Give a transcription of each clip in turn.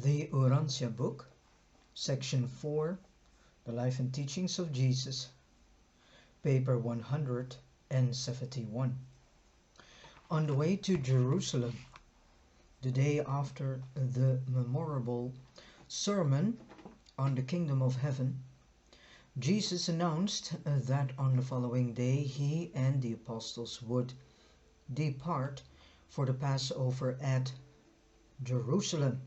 The Urantia Book, Section 4, The Life and Teachings of Jesus, paper 171. On the way to Jerusalem, the day after the memorable sermon on the kingdom of heaven, Jesus announced that on the following day he and the apostles would depart for the Passover at Jerusalem,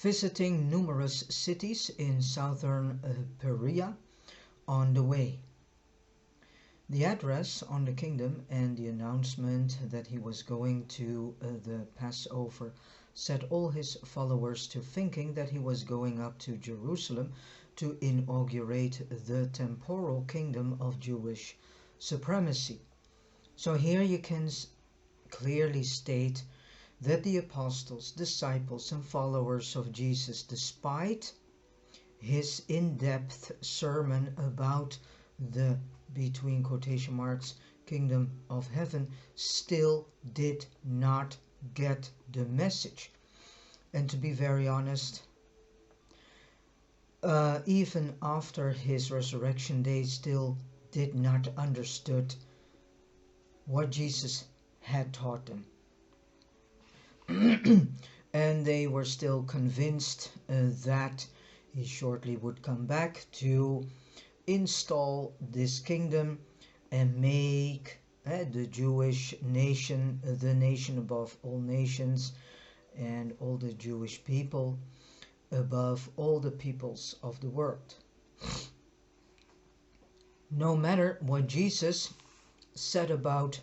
visiting numerous cities in southern Perea on the way. The address on the kingdom and the announcement that he was going to the Passover set all his followers to thinking that he was going up to Jerusalem to inaugurate the temporal kingdom of Jewish supremacy. So here you can clearly state that the apostles, disciples and followers of Jesus, despite his in-depth sermon about the, between quotation marks, kingdom of heaven, still did not get the message. And to be very honest, even after his resurrection, they still did not understood what Jesus had taught them. And they were still convinced that he shortly would come back to install this kingdom and make the Jewish nation the nation above all nations, and all the Jewish people above all the peoples of the world. No matter what Jesus said about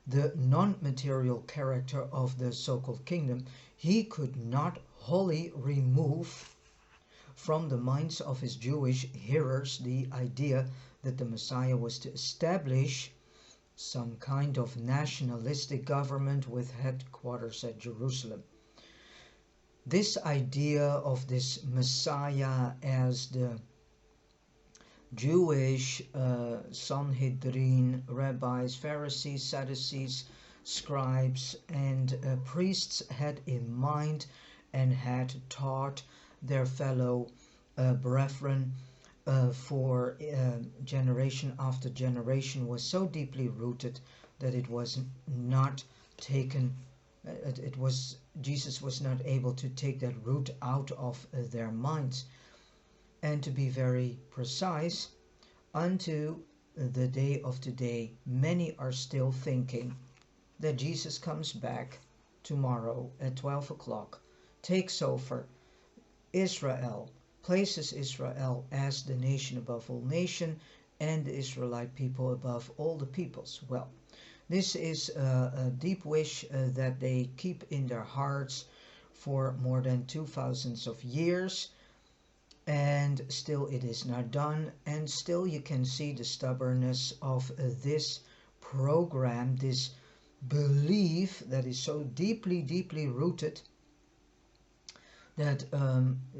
the non-material character of the so-called kingdom, he could not wholly remove from the minds of his Jewish hearers the idea that the Messiah was to establish some kind of nationalistic government with headquarters at Jerusalem. This idea of this Messiah as the Jewish Sanhedrin, rabbis, Pharisees, Sadducees, scribes and priests had in mind and had taught their fellow brethren for generation after generation was so deeply rooted that it was not taken, Jesus was not able to take that root out of their minds. And to be very precise, unto the day of today, many are still thinking that Jesus comes back tomorrow at 12 o'clock, takes over Israel, places Israel as the nation above all nations, and the Israelite people above all the peoples. Well, this is a deep wish that they keep in their hearts for more than 2,000 of years. And still it is not done, and still you can see the stubbornness of this program, this belief that is so deeply rooted that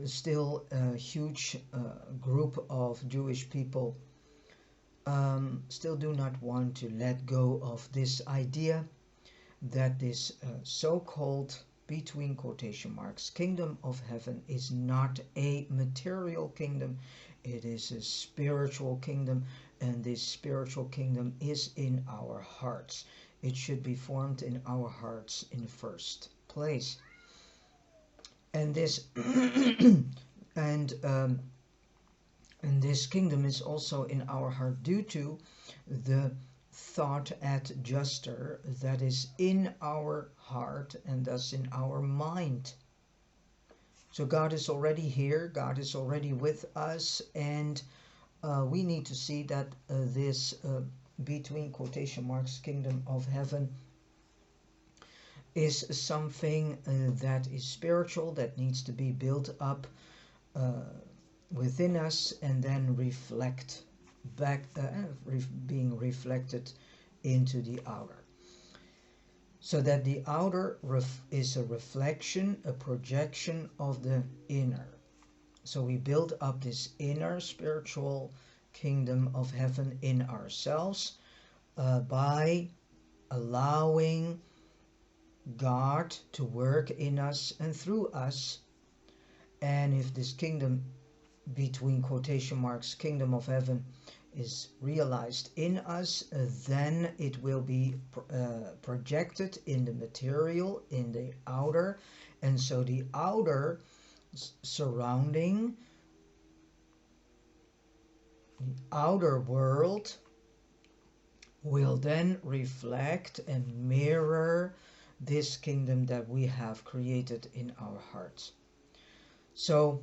still a huge group of Jewish people still do not want to let go of this idea that this so-called, between quotation marks, kingdom of heaven is not a material kingdom. It is a spiritual kingdom, and this spiritual kingdom is in our hearts. It should be formed in our hearts in the first place. And this and this kingdom is also in our heart due to the thought adjuster that is in our heart and thus in our mind. So God is already here, God is already with us, and we need to see that this between quotation marks kingdom of heaven is something that is spiritual, that needs to be built up within us and then reflect back, being reflected into the outer, so that the outer is a reflection, a projection of the inner. So we build up this inner spiritual kingdom of heaven in ourselves by allowing God to work in us and through us. And if this kingdom, between quotation marks, kingdom of heaven, is realized in us, then it will be projected in the material, in the outer. And so the outer surrounding, the outer world, will then reflect and mirror this kingdom that we have created in our hearts. So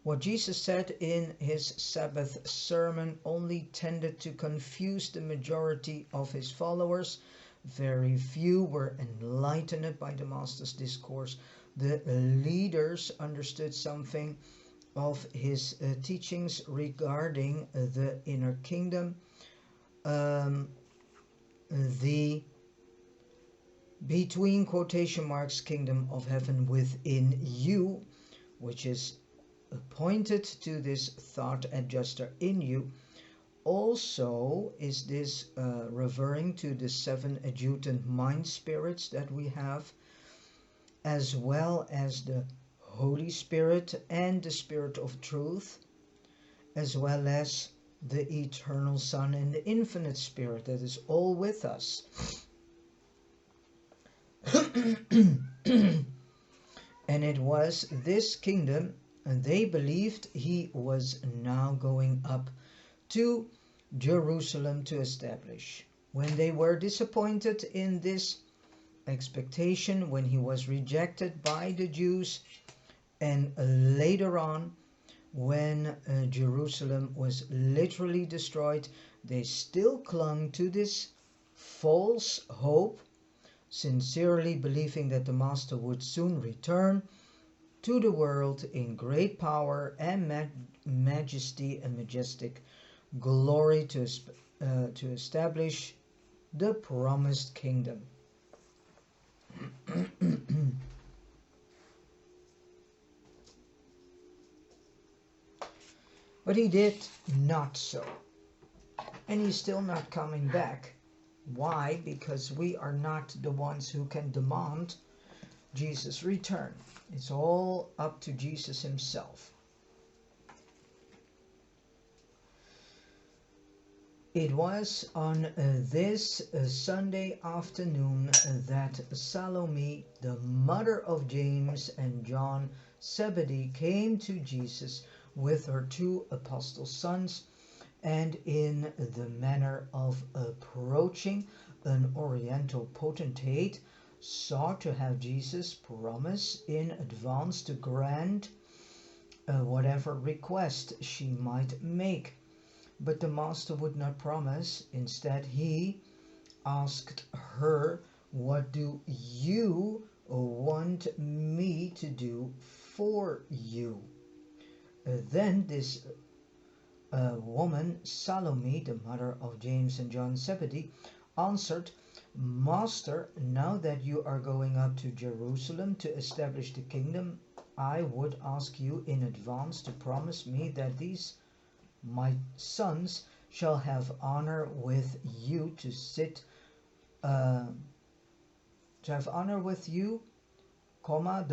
what Jesus said in his Sabbath sermon only tended to confuse the majority of his followers. Very few were enlightened by the Master's discourse. The leaders understood something of his teachings regarding the inner kingdom, the between quotation marks kingdom of heaven within you, which is pointed to this thought adjuster in you. Also, is this referring to the 7 adjutant mind spirits that we have, as well as the Holy Spirit and the Spirit of Truth, as well as the Eternal Son and the Infinite Spirit that is all with us. And it was this kingdom, and they believed he was now going up to Jerusalem to establish. When they were disappointed in this expectation, when he was rejected by the Jews, and later on, when Jerusalem was literally destroyed, they still clung to this false hope, sincerely believing that the Master would soon return to the world in great power and majesty and majestic glory to establish the promised kingdom. But he did not so. And he's still not coming back. Why? Because we are not the ones who can demand Jesus' return. It's all up to Jesus himself. It was on this Sunday afternoon that Salome, the mother of James and John Zebedee, came to Jesus with her 2 apostle sons, and in the manner of approaching an oriental potentate, sought to have Jesus promise in advance to grant whatever request she might make. But the Master would not promise. Instead, he asked her, "What do you want me to do for you?" Then this woman, Salome, the mother of James and John Zebedee, answered, "Master, now that you are going up to Jerusalem to establish the kingdom, I would ask you in advance to promise me that these my sons shall have honor with you to sit, the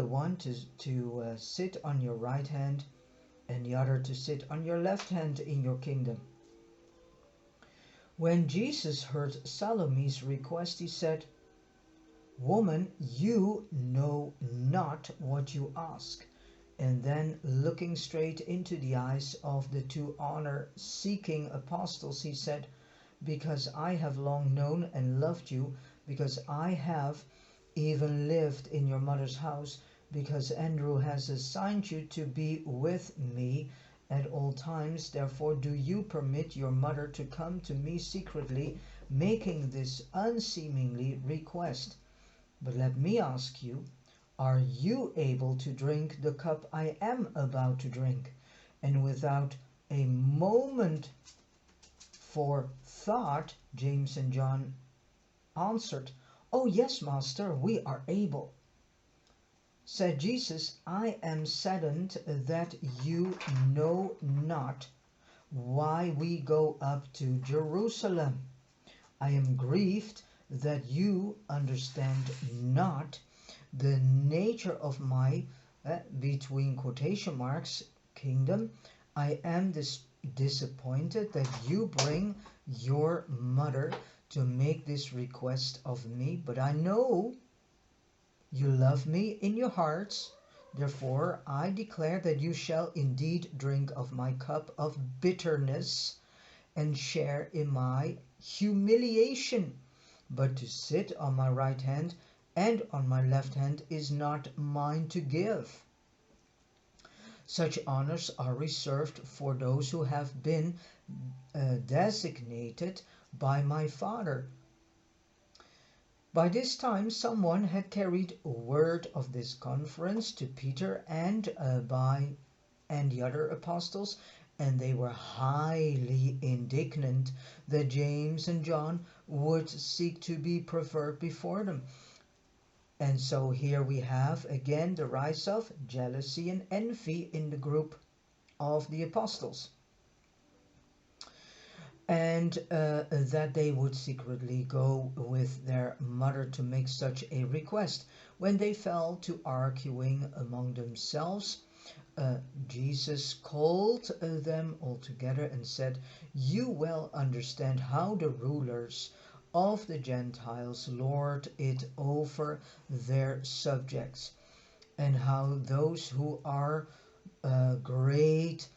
one to sit on your right hand, and the other to sit on your left hand in your kingdom." When Jesus heard Salome's request, he said, "Woman, you know not what you ask." And then, looking straight into the eyes of the 2 honor-seeking apostles, he said, "Because I have long known and loved you, because I have even lived in your mother's house, because Andrew has assigned you to be with me at all times, therefore do you permit your mother to come to me secretly, making this unseemly request. But let me ask you, are you able to drink the cup I am about to drink?" And without a moment for thought, James and John answered, "Oh yes, Master, we are able." Said Jesus, "I am saddened that you know not why we go up to Jerusalem. I am grieved that you understand not the nature of my, between quotation marks, kingdom. I am disappointed that you bring your mother to make this request of me, but I know you love me in your hearts. Therefore, I declare that you shall indeed drink of my cup of bitterness and share in my humiliation. But to sit on my right hand and on my left hand is not mine to give. Such honors are reserved for those who have been designated by my Father. By this time someone had carried word of this conference to Peter and the other apostles, and they were highly indignant that James and John would seek to be preferred before them. And so here we have again the rise of jealousy and envy in the group of the apostles. And that they would secretly go with their mother to make such a request. When they fell to arguing among themselves, Jesus called them all together and said, "You well understand how the rulers of the Gentiles lord it over their subjects, and how those who are great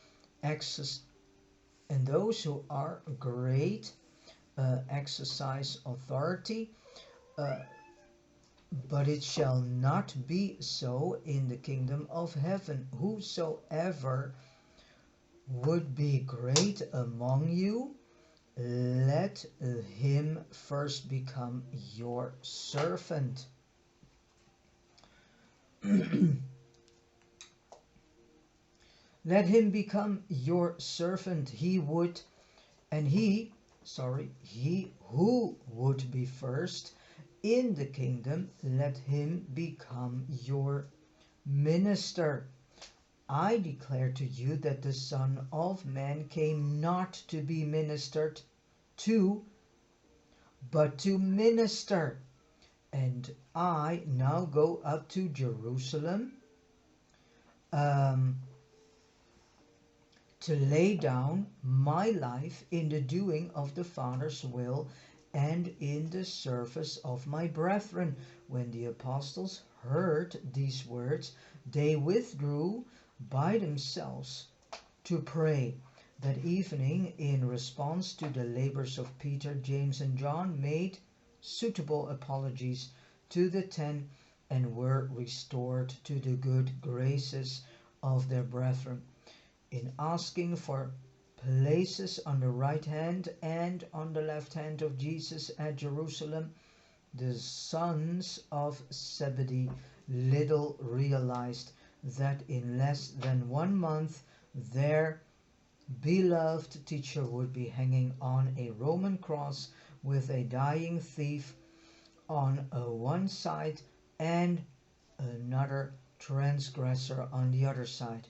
exercise authority, but it shall not be so in the kingdom of heaven. Whosoever would be great among you, let him first become your servant." Let him become your servant. He who would be first in the kingdom, let him become your minister. I declare to you that the Son of Man came not to be ministered to, but to minister. And I now go up to Jerusalem to lay down my life in the doing of the Father's will and in the service of my brethren. When the apostles heard these words, they withdrew by themselves to pray. That evening, in response to the labors of Peter, James, and John, made suitable apologies to the 10 and were restored to the good graces of their brethren. In asking for places on the right hand and on the left hand of Jesus at Jerusalem, the sons of Zebedee little realized that in less than 1 month their beloved teacher would be hanging on a Roman cross with a dying thief on one side and another transgressor on the other side.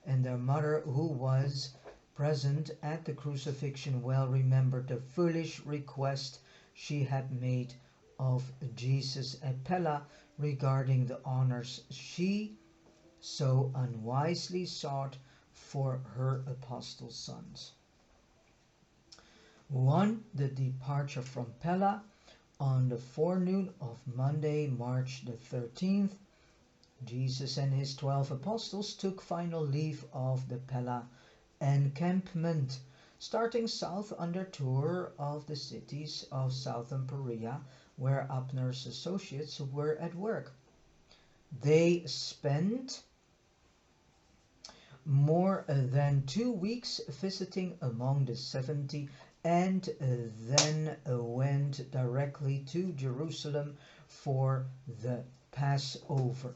And their mother, who was present at the crucifixion, well remembered the foolish request she had made of Jesus at Perea regarding the honors she so unwisely sought for her apostle sons. 1. The departure from Perea. On the forenoon of Monday, March the 13th, Jesus and his 12 apostles took final leave of the Perea encampment, starting south on their tour of the cities of southern Perea, where Abner's associates were at work. They spent more than 2 weeks visiting among the 70 and then went directly to Jerusalem for the Passover.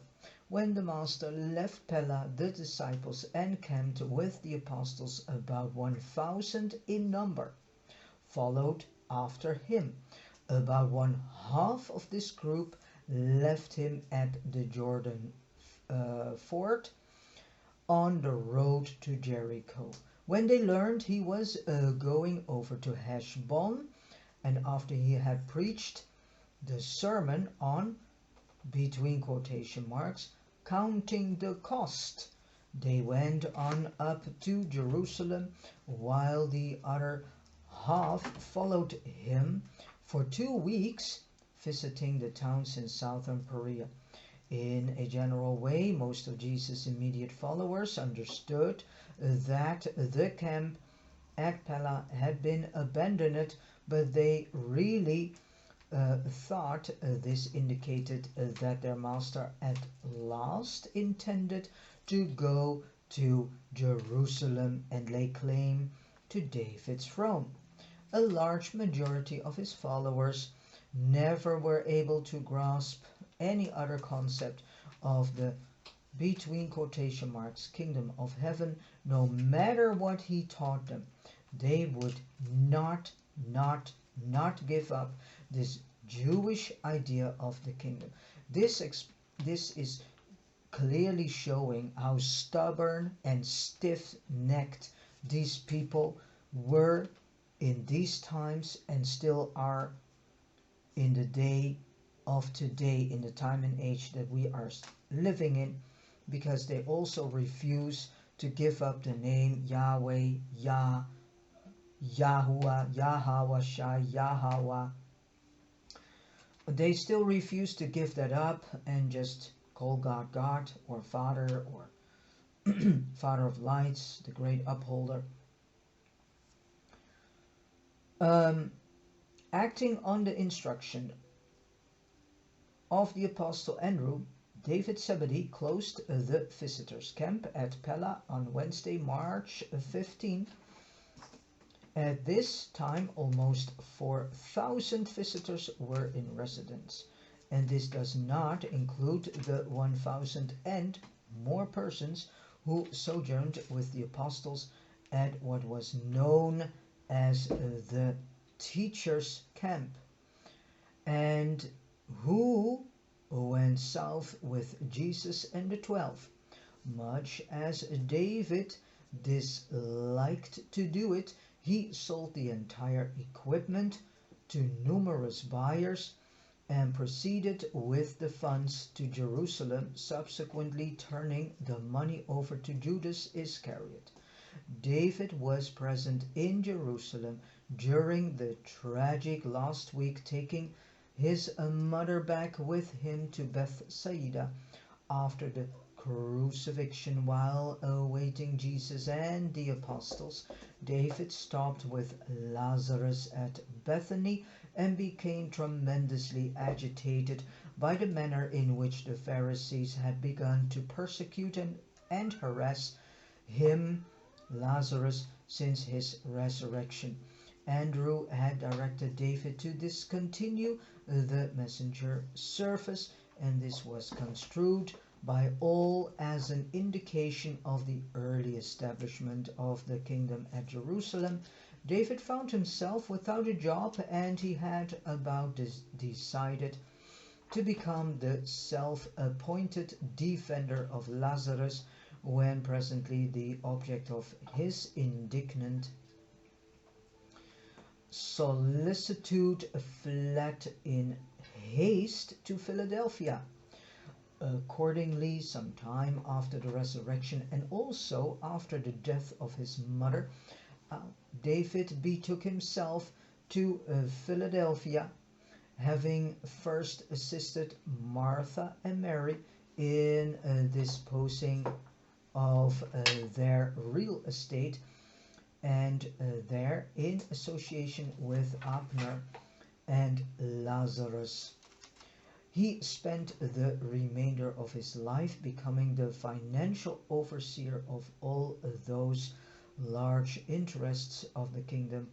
When the Master left Perea, the disciples encamped with the apostles, about 1,000 in number, followed after him. About 1/2 of this group left him at the Jordan ford on the road to Jericho. When they learned he was going over to Heshbon, and after he had preached the sermon on, between quotation marks, counting the cost. They went on up to Jerusalem, while the other half followed him for 2 weeks, visiting the towns in southern Perea. In a general way, most of Jesus' immediate followers understood that the camp at Perea had been abandoned, but they really thought this indicated that their master at last intended to go to Jerusalem and lay claim to David's throne. A large majority of his followers never were able to grasp any other concept of the, between quotation marks, kingdom of heaven. No matter what he taught them, they would not give up this Jewish idea of the kingdom. This is clearly showing how stubborn and stiff-necked these people were in these times, and still are in the day of today, in the time and age that we are living in, because they also refuse to give up the name Yahweh, Yahuwah, Yahawashai, Yahweh. They still refuse to give that up and just call God God, or Father, or Father of lights, the great upholder. Acting on the instruction of the Apostle Andrew, David Zebedee closed the visitors' camp at Perea on Wednesday, March 15. At this time, almost 4,000 visitors were in residence, and this does not include the 1,000 and more persons who sojourned with the apostles at what was known as the teachers' camp, and who went south with Jesus and the 12. Much as David disliked to do it, he sold the entire equipment to numerous buyers and proceeded with the funds to Jerusalem, subsequently turning the money over to Judas Iscariot. David was present in Jerusalem during the tragic last week, taking his mother back with him to Bethsaida after the crucifixion. While awaiting Jesus and the apostles, David stopped with Lazarus at Bethany and became tremendously agitated by the manner in which the Pharisees had begun to persecute and harass him, Lazarus, since his resurrection. Andrew had directed David to discontinue the messenger service, and this was construed by all as an indication of the early establishment of the kingdom at Jerusalem. David found himself without a job, and he had about decided to become the self-appointed defender of Lazarus, when presently the object of his indignant solicitude fled in haste to Philadelphia. Accordingly, some time after the resurrection and also after the death of his mother, David betook himself to Philadelphia, having first assisted Martha and Mary in disposing of their real estate, and there, in association with Abner and Lazarus, he spent the remainder of his life becoming the financial overseer of all those large interests of the kingdom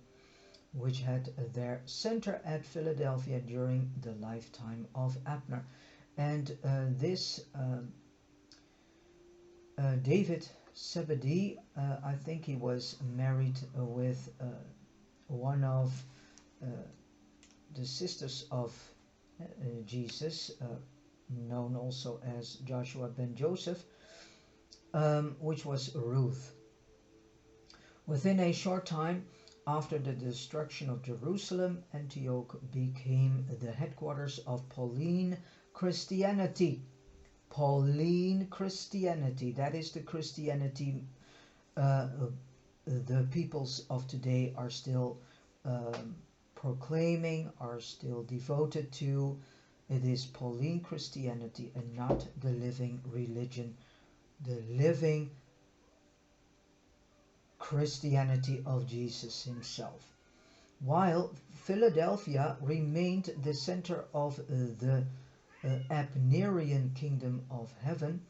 which had their center at Philadelphia during the lifetime of Abner. And David Zebedee, I think he was married with one of the sisters of Jesus, known also as Joshua ben Joseph, which was Ruth. Within a short time After the destruction of Jerusalem, Antioch became the headquarters of Pauline Christianity. Pauline Christianity, that is the Christianity the peoples of today are still proclaiming, are still devoted to. It is Pauline Christianity and not the living religion, the living Christianity of Jesus himself. While Philadelphia remained the center of the Abnerian kingdom of heaven,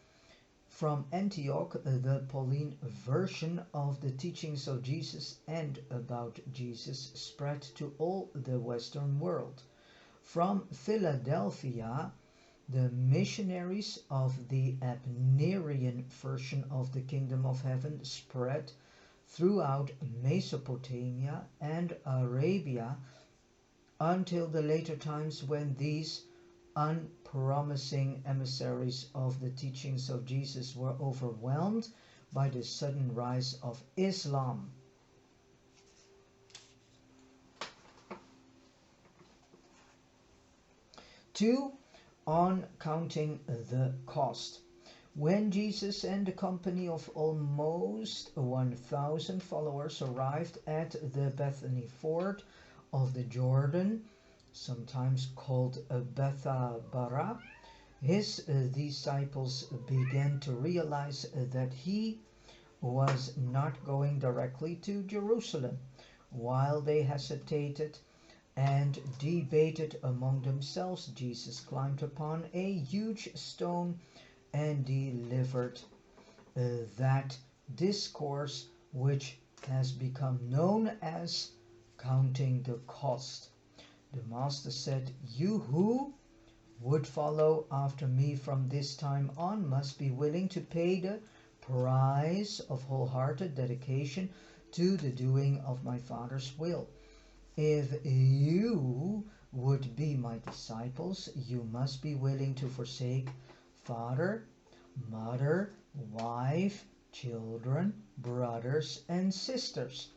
from Antioch the Pauline version of the teachings of Jesus and about Jesus spread to all the Western world. From Philadelphia, the missionaries of the Abnerian version of the kingdom of heaven spread throughout Mesopotamia and Arabia until the later times, when these unpromising emissaries of the teachings of Jesus were overwhelmed by the sudden rise of Islam. Two, on counting the cost. When Jesus and a company of almost 1,000 followers arrived at the Bethany ford of the Jordan, sometimes called Bethabara, his disciples began to realize that he was not going directly to Jerusalem. While they hesitated and debated among themselves, Jesus climbed upon a huge stone and delivered that discourse which has become known as counting the cost. The Master said, "You who would follow after me from this time on must be willing to pay the price of wholehearted dedication to the doing of my Father's will. If you would be my disciples, you must be willing to forsake father, mother, wife, children, brothers, and sisters.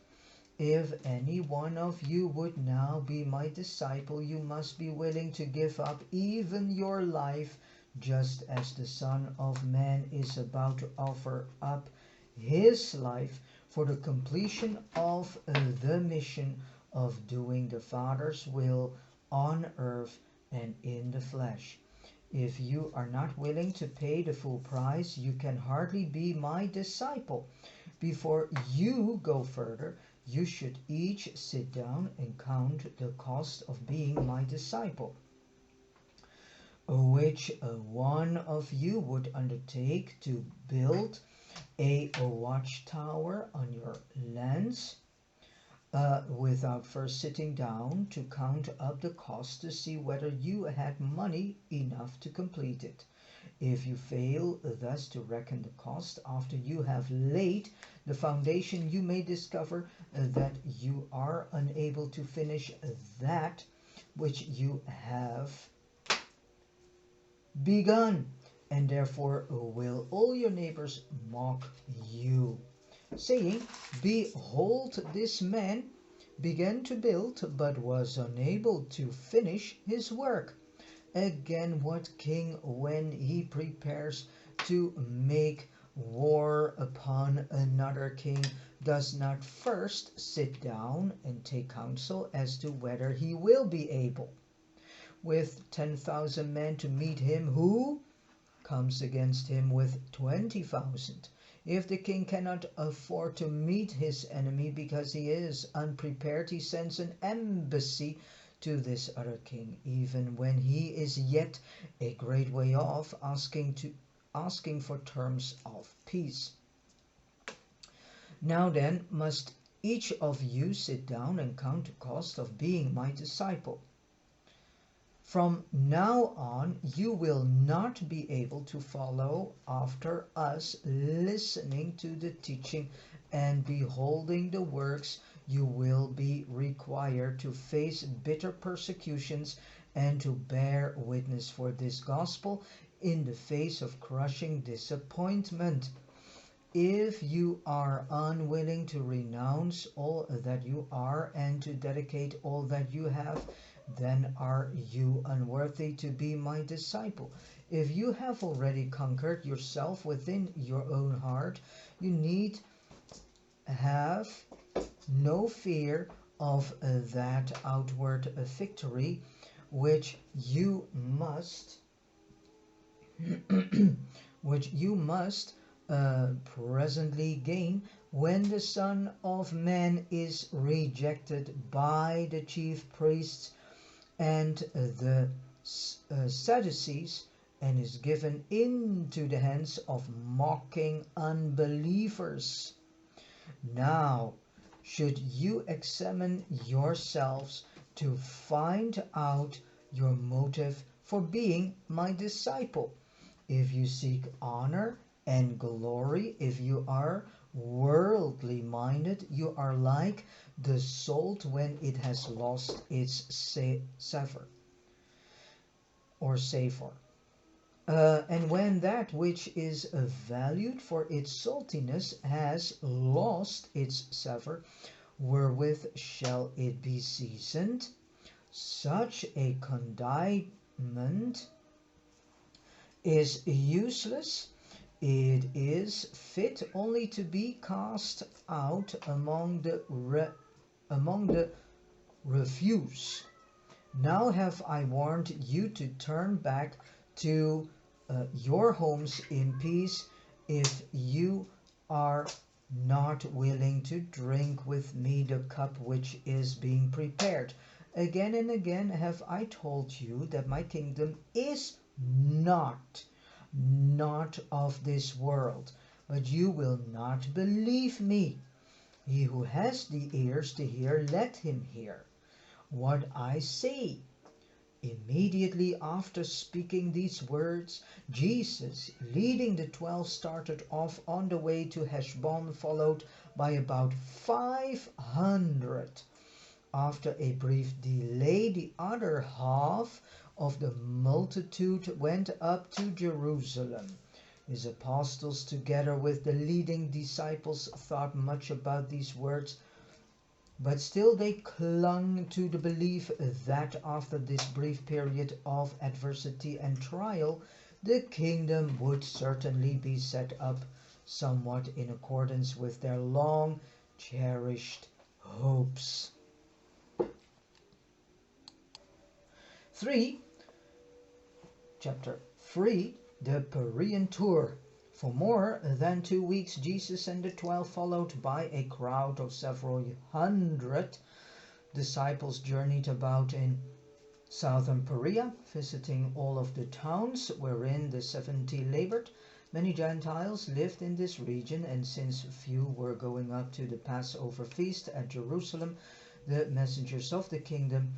If any one of you would now be my disciple, you must be willing to give up even your life, just as the Son of Man is about to offer up his life for the completion of the mission of doing the Father's will on earth and in the flesh. If you are not willing to pay the full price, you can hardly be my disciple. Before you go further, you should each sit down and count the cost of being my disciple. Which one of you would undertake to build a watchtower on your lands without first sitting down to count up the cost to see whether you had money enough to complete it? If you fail thus to reckon the cost after you have laid the foundation, you may discover that you are unable to finish that which you have begun, and therefore will all your neighbors mock you, saying, "Behold, this man began to build, but was unable to finish his work." Again, what king, when he prepares to make war upon another king, does not first sit down and take counsel as to whether he will be able, with 10,000 men, to meet him who comes against him with 20,000? If the king cannot afford to meet his enemy because he is unprepared, he sends an embassy to this other king, even when he is yet a great way off, asking for terms of peace. Now then, must each of you sit down and count the cost of being my disciple. From now on, you will not be able to follow after us, listening to the teaching and beholding the works. You will be required to face bitter persecutions and to bear witness for this gospel in the face of crushing disappointment. If you are unwilling to renounce all that you are and to dedicate all that you have, then are you unworthy to be my disciple. If you have already conquered yourself within your own heart, you need have no fear of that outward victory which you must which you must presently gain when the Son of Man is rejected by the chief priests and the Sadducees, and is given into the hands of mocking unbelievers. Now, should you examine yourselves to find out your motive for being my disciple. If you seek honor and glory, if you are worldly minded, you are like the salt when it has lost its savor or savor. And when that which is valued for its saltiness has lost its savor, wherewith shall it be seasoned? Such a condiment is useless. It is fit only to be cast out among the refuse. Now have I warned you to turn back to your homes in peace, if you are not willing to drink with me the cup which is being prepared. Again and again have I told you that my kingdom is not of this world, but you will not believe me. He who has the ears to hear, let him hear what I say. Immediately after speaking these words, Jesus, leading the 12, started off on the way to Heshbon, followed by about 500. After a brief delay, the other half of the multitude went up to Jerusalem. His apostles, together with the leading disciples, thought much about these words, but still they clung to the belief that after this brief period of adversity and trial, the kingdom would certainly be set up somewhat in accordance with their long cherished hopes. 3. Chapter 3, the Perean tour. For more than 2 weeks, Jesus and the 12, followed by a crowd of several hundred disciples, journeyed about in southern Perea, visiting all of the towns wherein the 70 labored. Many Gentiles lived in this region, and since few were going up to the Passover feast at Jerusalem, the messengers of the kingdom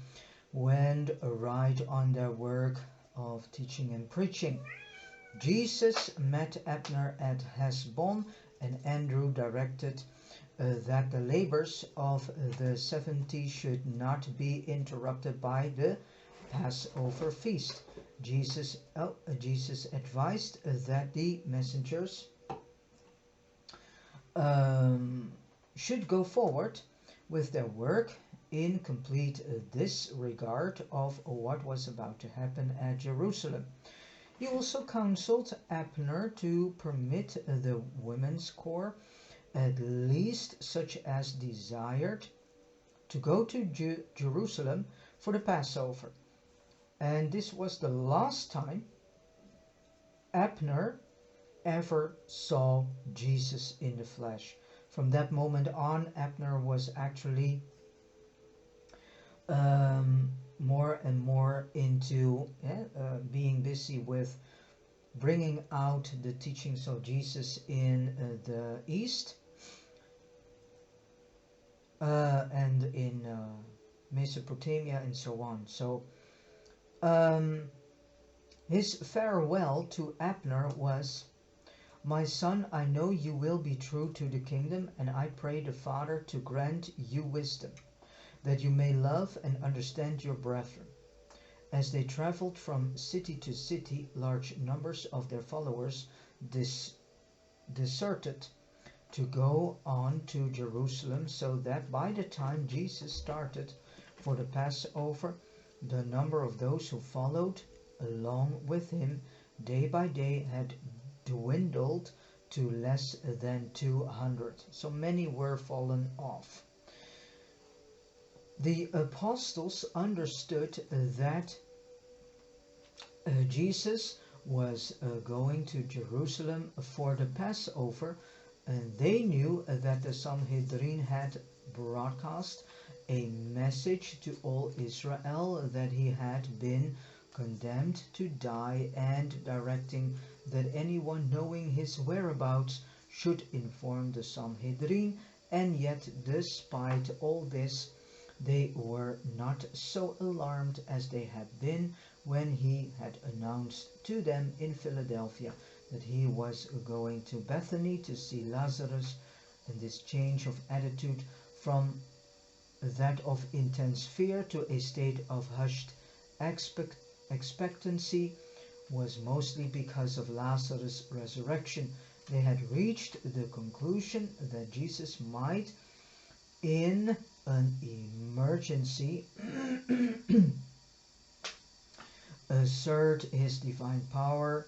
went right on their work of teaching and preaching. Jesus met Abner at Heshbon, and Andrew directed that the labors of the 70 should not be interrupted by the Passover feast. Jesus advised that the messengers should go forward with their work in complete disregard of what was about to happen at Jerusalem. He also counseled Abner to permit the women's corps, at least such as desired, to go to Jerusalem for the Passover. And this was the last time Abner ever saw Jesus in the flesh. From that moment on, Abner was actually more and more into being busy with bringing out the teachings of Jesus in the East and in Mesopotamia and so on. So his farewell to Abner was, "My son, I know you will be true to the kingdom, and I pray the Father to grant you wisdom, that you may love and understand your brethren." As they traveled from city to city, large numbers of their followers deserted to go on to Jerusalem, so that by the time Jesus started for the Passover, the number of those who followed along with him day by day had dwindled to less than 200. So many were fallen off. The apostles understood that Jesus was going to Jerusalem for the Passover, and they knew that the Sanhedrin had broadcast a message to all Israel that he had been condemned to die, and directing that anyone knowing his whereabouts should inform the Sanhedrin. And yet, despite all this, they were not so alarmed as they had been when he had announced to them in Philadelphia that he was going to Bethany to see Lazarus. And this change of attitude from that of intense fear to a state of hushed expectancy was mostly because of Lazarus' resurrection. They had reached the conclusion that Jesus might, in an emergency, assert his divine power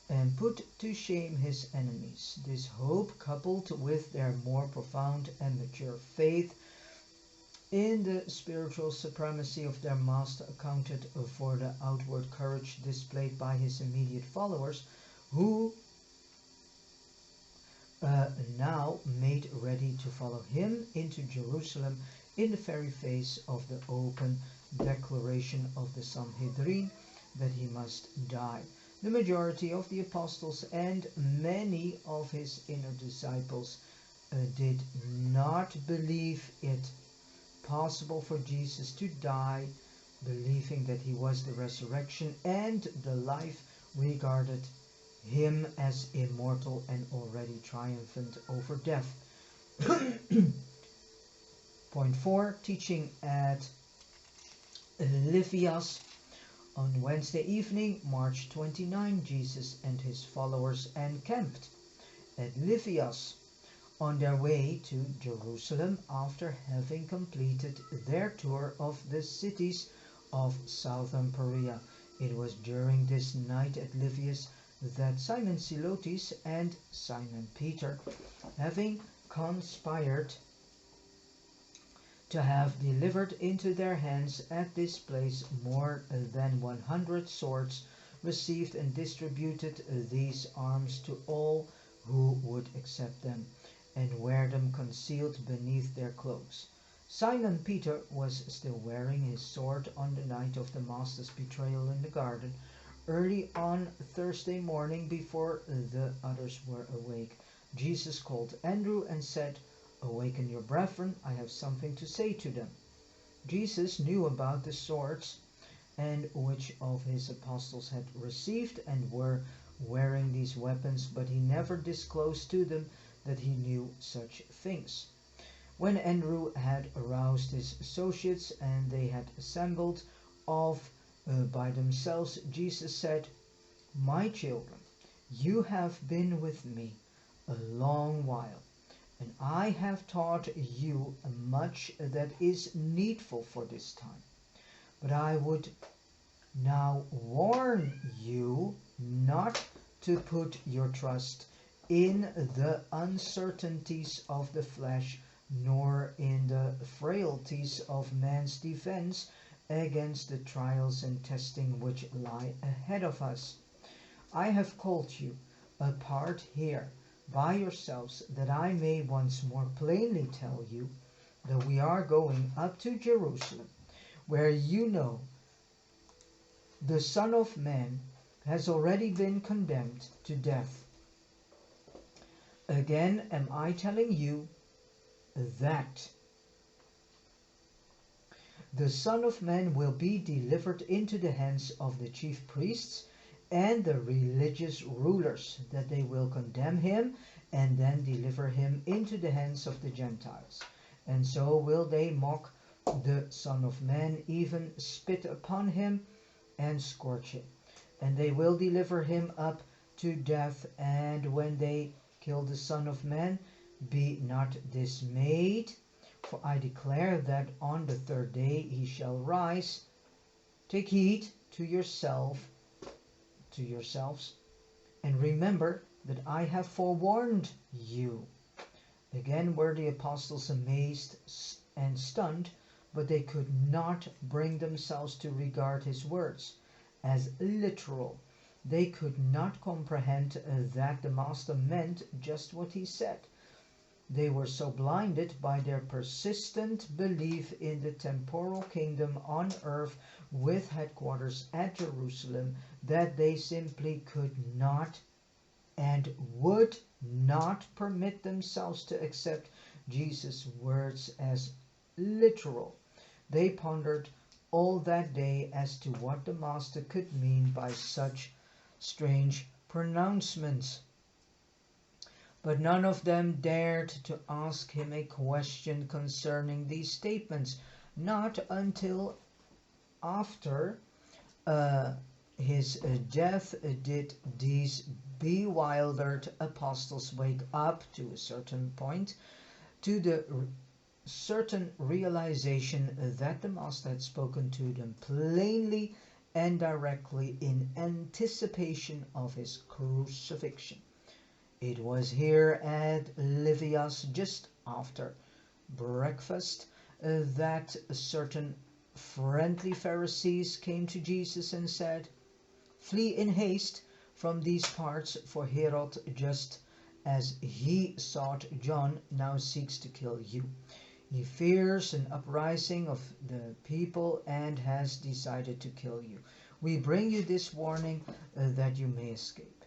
and put to shame his enemies. This hope, coupled with their more profound and mature faith in the spiritual supremacy of their master, accounted for the outward courage displayed by his immediate followers, who now made ready to follow him into Jerusalem in the very face of the open declaration of the Sanhedrin that he must die. The majority of the apostles and many of his inner disciples did not believe it possible for Jesus to die, believing that he was the resurrection and the life, regarded him as immortal and already triumphant over death. Point 4, teaching at Livias. On Wednesday evening, March 29, Jesus and his followers encamped at Livias on their way to Jerusalem after having completed their tour of the cities of southern Perea. It was during this night at Livias that Simon Zelotes and Simon Peter, having conspired to have delivered into their hands at this place more than 100 swords, received and distributed these arms to all who would accept them, and wear them concealed beneath their cloaks. Simon Peter was still wearing his sword on the night of the Master's betrayal in the garden, early on Thursday morning before the others were awake. Jesus called Andrew and said, "Awaken your brethren, I have something to say to them." Jesus knew about the swords and which of his apostles had received and were wearing these weapons, but he never disclosed to them that he knew such things. When Andrew had aroused his associates and they had assembled off by themselves, Jesus said, "My children, you have been with me a long while, and I have taught you much that is needful for this time. But I would now warn you not to put your trust in the uncertainties of the flesh, nor in the frailties of man's defense against the trials and testing which lie ahead of us. I have called you apart here by yourselves, that I may once more plainly tell you that we are going up to Jerusalem, where you know the Son of Man has already been condemned to death. Again am I telling you that the Son of Man will be delivered into the hands of the chief priests and the religious rulers, that they will condemn him and then deliver him into the hands of the Gentiles. And so will they mock the Son of Man, even spit upon him and scourge him. And they will deliver him up to death, and when they kill the Son of Man, Be not dismayed, for I declare that on the third day he shall rise. Take heed to yourselves, and remember that I have forewarned you. Again were the apostles amazed and stunned, but they could not bring themselves to regard his words as literal. They could not comprehend that the Master meant just what he said. They were so blinded by their persistent belief in the temporal kingdom on earth with headquarters at Jerusalem that they simply could not and would not permit themselves to accept Jesus' words as literal. They pondered all that day as to what the Master could mean by such strange pronouncements. But none of them dared to ask him a question concerning these statements, not until after his death did these bewildered apostles wake up to a certain point to the certain realization that the Master had spoken to them plainly and directly in anticipation of his crucifixion. It was here at Livias, just after breakfast, that certain friendly Pharisees came to Jesus and said, "Flee in haste from these parts, for Herod, just as he sought John, now seeks to kill you. He fears an uprising of the people and has decided to kill you. We bring you this warning that you may escape."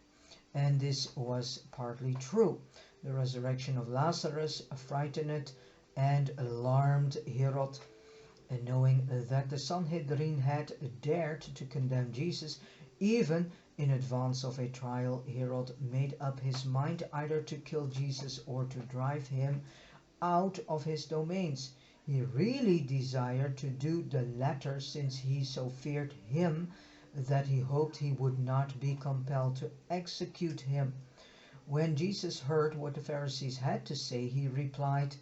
And this was partly true. The resurrection of Lazarus frightened and alarmed Herod, and knowing that the Sanhedrin had dared to condemn Jesus even in advance of a trial, Herod made up his mind either to kill Jesus or to drive him out of his domains. He really desired to do the latter, since he so feared him that he hoped he would not be compelled to execute him. When Jesus heard what the Pharisees had to say, he replied,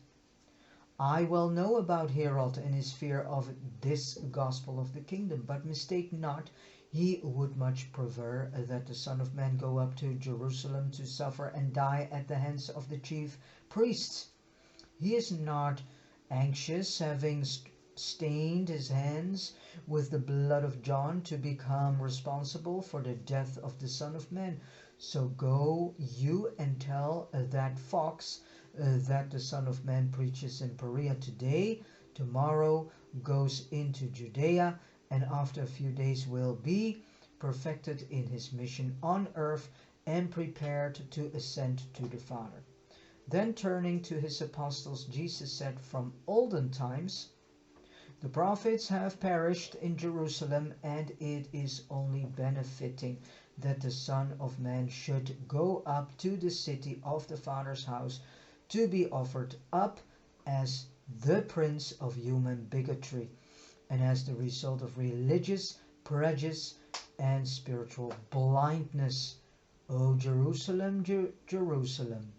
"I well know about Herod and his fear of this gospel of the kingdom, but mistake not, he would much prefer that the Son of Man go up to Jerusalem to suffer and die at the hands of the chief priests. He is not anxious, having stained his hands with the blood of John, to become responsible for the death of the Son of Man. So go you and tell that fox that the Son of Man preaches in Perea today, tomorrow goes into Judea, and after a few days will be perfected in his mission on earth and prepared to ascend to the Father." Then turning to his apostles, Jesus said, "From olden times the prophets have perished in Jerusalem, and it is only befitting that the Son of Man should go up to the city of the Father's house to be offered up as the prince of human bigotry, and as the result of religious prejudice and spiritual blindness. O Jerusalem, Jerusalem,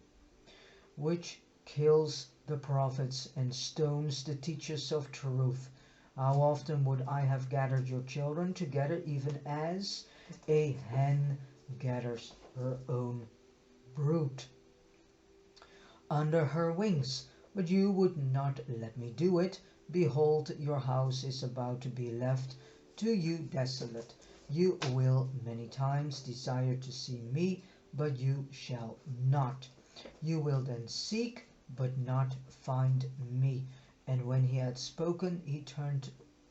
which kills the prophets and stones the teachers of truth. How often would I have gathered your children together, even as a hen gathers her own brood under her wings, but you would not let me do it. Behold, your house is about to be left to you desolate. You will many times desire to see me, but you shall not. You will then seek, but not find me." And when he had spoken, he turned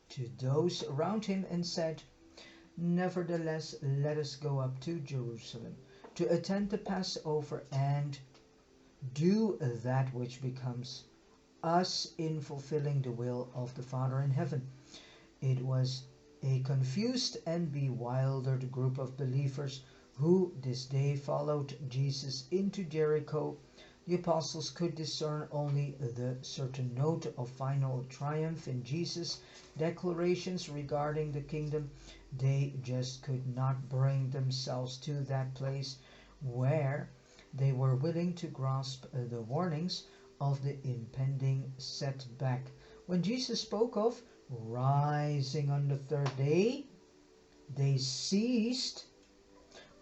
to those around him and said, "Nevertheless, let us go up to Jerusalem to attend the Passover and do that which becomes us in fulfilling the will of the Father in heaven." It was a confused and bewildered group of believers who this day followed Jesus into Jericho. The apostles could discern only the certain note of final triumph in Jesus' declarations regarding the kingdom. They just could not bring themselves to that place where They were willing to grasp the warnings of the impending setback. When Jesus spoke of rising on the third day, they seized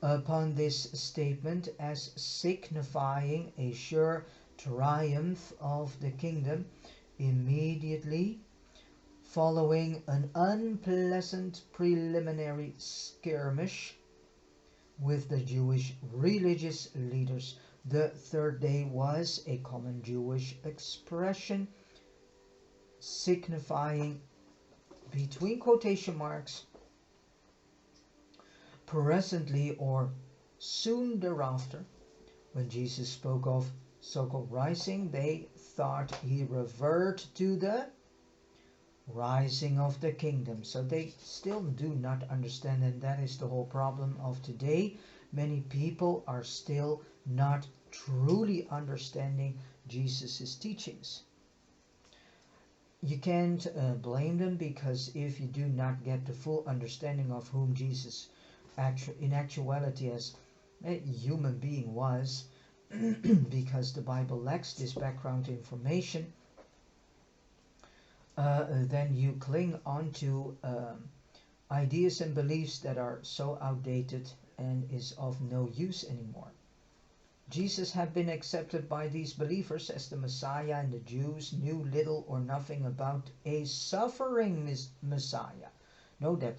upon this statement as signifying a sure triumph of the kingdom, immediately following an unpleasant preliminary skirmish with the Jewish religious leaders. The third day was a common Jewish expression signifying, between quotation marks, presently or soon thereafter. When Jesus spoke of so-called rising, they thought he referred to the rising of the kingdom. So they still do not understand, and that is the whole problem of today. Many people are still not truly understanding Jesus' teachings. You can't blame them, because if you do not get the full understanding of whom Jesus in actuality as a human being was, because the Bible lacks this background information, then you cling on to ideas and beliefs that are so outdated and is of no use anymore. Jesus had been accepted by these believers as the Messiah, and the Jews knew little or nothing about a suffering Messiah. No, that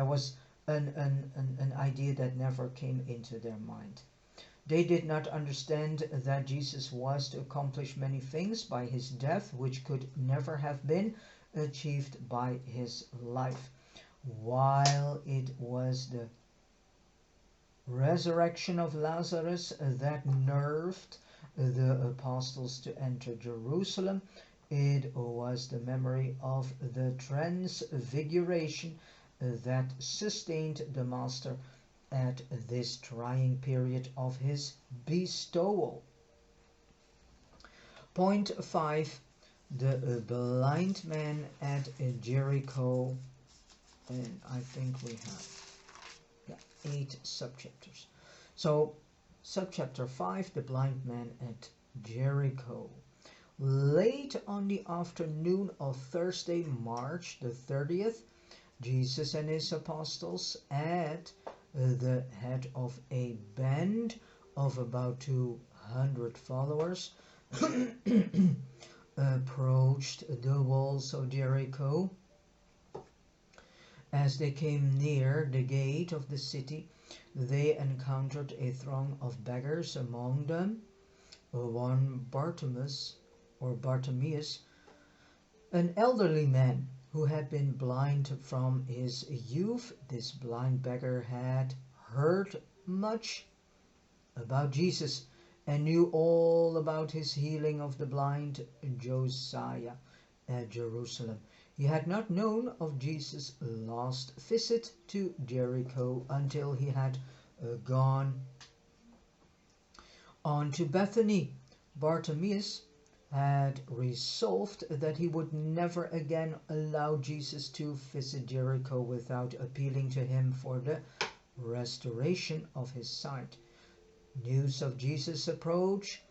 was an idea that never came into their mind. They did not understand that Jesus was to accomplish many things by his death, which could never have been achieved by his life. While it was the resurrection of Lazarus that nerved the apostles to enter Jerusalem, it was the memory of the transfiguration that sustained the Master at this trying period of his bestowal. Point 5. The blind man at Jericho, and I think we have 8 subchapters. So subchapter 5, the blind man at Jericho. Late on the afternoon of Thursday, March the 30th, Jesus and his apostles, at the head of a band of about 200 followers, approached the walls of Jericho. As they came near the gate of the city, they encountered a throng of beggars, among them one Bartimaeus, an elderly man who had been blind from his youth. This blind beggar had heard much about Jesus and knew all about his healing of the blind Josiah at Jerusalem. He had not known of Jesus' last visit to Jericho until he had gone on to Bethany. Bartimaeus had resolved that he would never again allow Jesus to visit Jericho without appealing to him for the restoration of his sight. News of Jesus' approach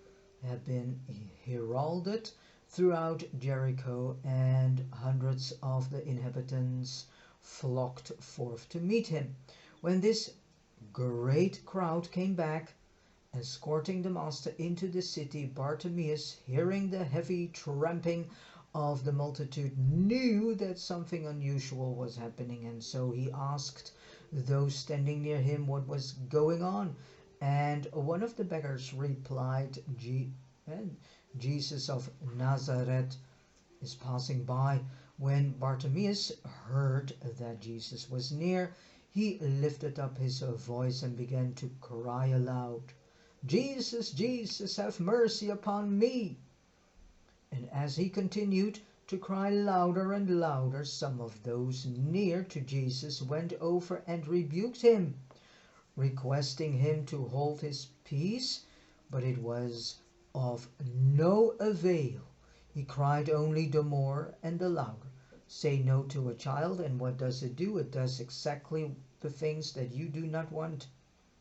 had been heralded throughout Jericho, and hundreds of the inhabitants flocked forth to meet him. When this great crowd came back, escorting the Master into the city, Bartimaeus, hearing the heavy tramping of the multitude, knew that something unusual was happening, and so he asked those standing near him what was going on. And one of the beggars replied, Jesus of Nazareth is passing by. When Bartimaeus heard that Jesus was near, he lifted up his voice and began to cry aloud, Jesus, Jesus, have mercy upon me. And as he continued to cry louder and louder, some of those near to Jesus went over and rebuked him, requesting him to hold his peace, but it was of no avail. He cried only the more and the louder. Say no to a child, and what does it do? It does exactly the things that you do not want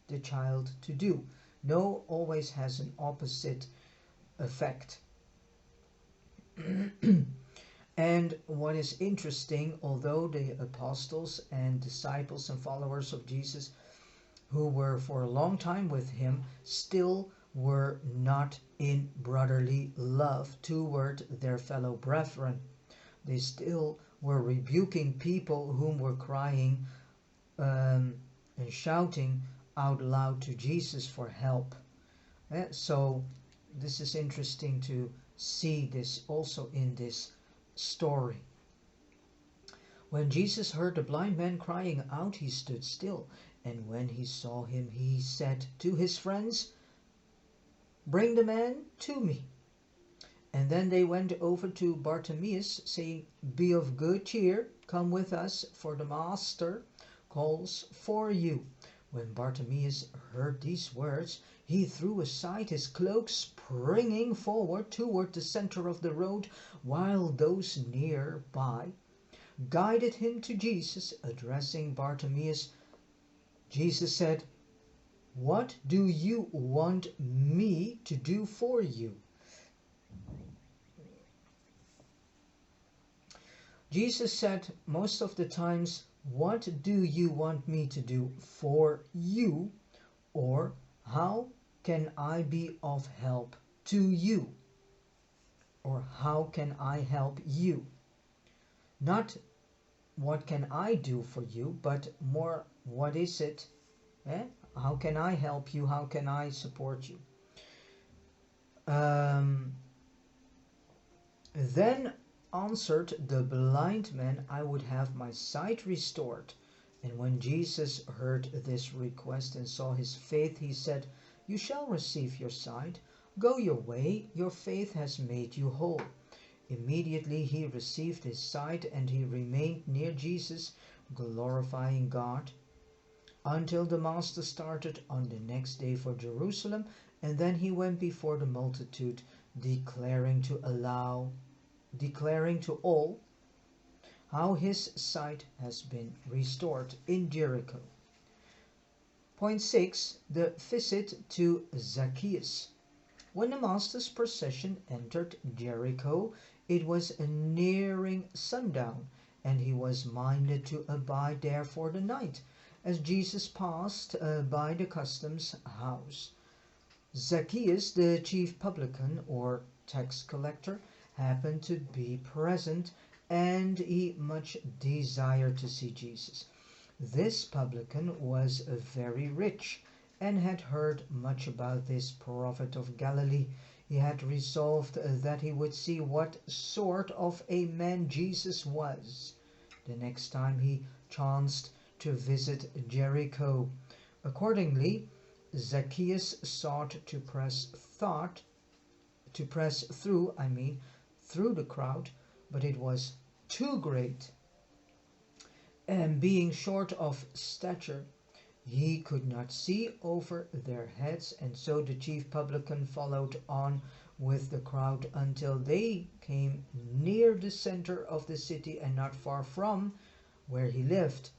the child to do. No always has an opposite effect. And what is interesting, although the apostles and disciples and followers of Jesus who were for a long time with him still were not in brotherly love toward their fellow brethren. They still were rebuking people whom were crying and shouting out loud to Jesus for help. So this is interesting to see this also in this story. When Jesus heard the blind man crying out, he stood still, and when he saw him, he said to his friends, "Bring the man to me." And then they went over to Bartimaeus, saying, "Be of good cheer, come with us, for the Master calls for you." When Bartimaeus heard these words, he threw aside his cloak, springing forward toward the center of the road, while those near by guided him to Jesus. Addressing Bartimaeus, Jesus said, "What do you want me to do for you?" Jesus said most of the times, "What do you want me to do for you?" or "How can I be of help to you?" or "How can I help you?" Not "What can I do for you?" but more "What is it? How can I help you? How can I support you?" Then answered the blind man, "I would have my sight restored." And when Jesus heard this request and saw his faith, he said, "You shall receive your sight. Go your way, your faith has made you whole." Immediately he received his sight, and he remained near Jesus, glorifying God, until the Master started on the next day for Jerusalem, and then he went before the multitude, declaring to all how his sight has been restored in Jericho. Point 6. The visit to Zacchaeus. When the Master's procession entered Jericho, it was nearing sundown, and he was minded to abide there for the night. As Jesus passed by the customs house, Zacchaeus, the chief publican or tax collector, happened to be present, and he much desired to see Jesus. This publican was very rich, and had heard much about this prophet of Galilee. He had resolved that he would see what sort of a man Jesus was the next time he chanced to visit Jericho. Accordingly, Zacchaeus sought to press through the crowd, but it was too great, and being short of stature, he could not see over their heads, and so the chief publican followed on with the crowd until they came near the center of the city and not far from where he lived.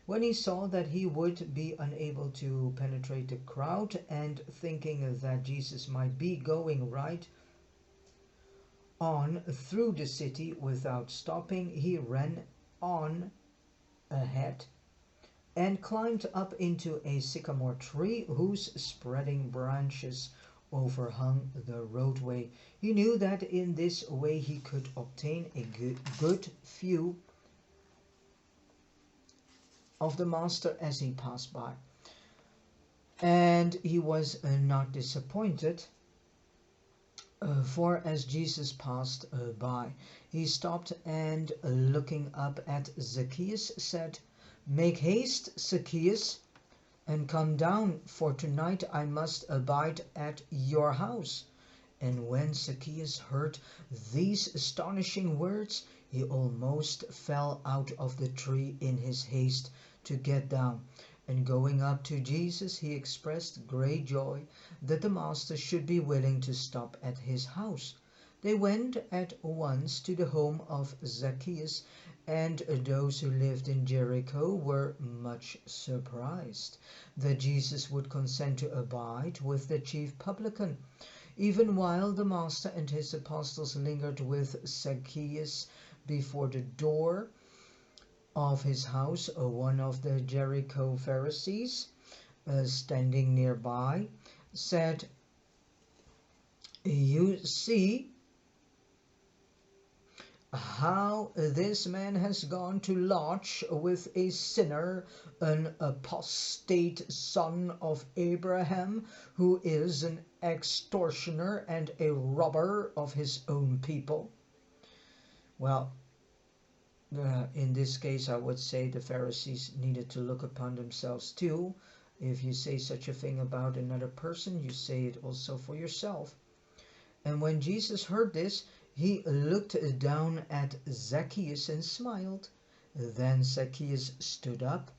When he saw that he would be unable to penetrate the crowd, and thinking that Jesus might be going right on through the city without stopping, he ran on ahead and climbed up into a sycamore tree whose spreading branches overhung the roadway. He knew that in this way he could obtain a good view of the Master as he passed by. And he was not disappointed, for as Jesus passed by, he stopped and, looking up at Zacchaeus, said, "Make haste, Zacchaeus, and come down, for tonight I must abide at your house." And when Zacchaeus heard these astonishing words, he almost fell out of the tree in his haste to get down. And going up to Jesus, he expressed great joy that the Master should be willing to stop at his house. They went at once to the home of Zacchaeus, and those who lived in Jericho were much surprised that Jesus would consent to abide with the chief publican, even while the Master and his apostles lingered with Zacchaeus before the door of his house. One of the Jericho Pharisees, standing nearby, said, "You see how this man has gone to lodge with a sinner, an apostate son of Abraham, who is an extortioner and a robber of his own people." Well, in this case, I would say the Pharisees needed to look upon themselves too. If you say such a thing about another person, you say it also for yourself. And when Jesus heard this, he looked down at Zacchaeus and smiled. Then Zacchaeus stood up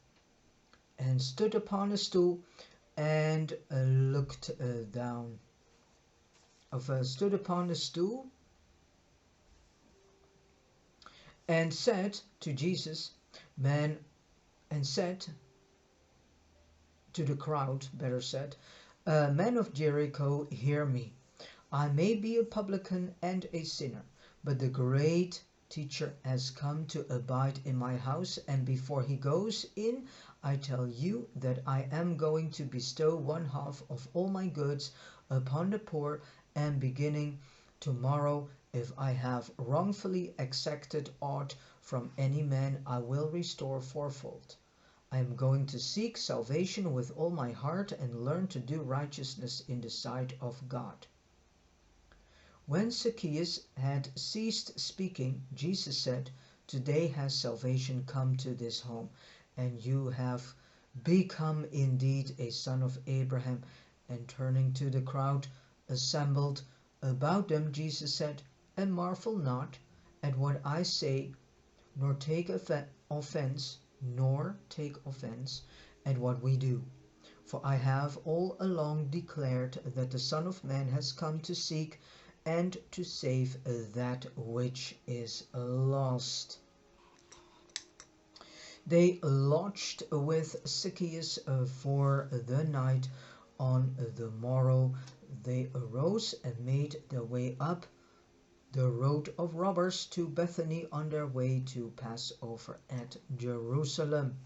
and stood upon a stool and looked down. Stood upon the stool and said to Jesus, and said to the crowd, better said, "Men of Jericho, hear me. I may be a publican and a sinner, but the great teacher has come to abide in my house, and before he goes in, I tell you that I am going to bestow 1/2 of all my goods upon the poor, and beginning tomorrow, if I have wrongfully exacted aught from any man, I will restore fourfold. I am going to seek salvation with all my heart and learn to do righteousness in the sight of God." When Zacchaeus had ceased speaking, Jesus said, "Today has salvation come to this home, and you have become indeed a son of Abraham." And turning to the crowd assembled about them, Jesus said, "And marvel not at what I say, nor take offense at what we do. For I have all along declared that the Son of Man has come to seek and to save that which is lost." They lodged with Zacchaeus for the night. On the morrow they arose and made their way up the road of robbers to Bethany on their way to Passover at Jerusalem.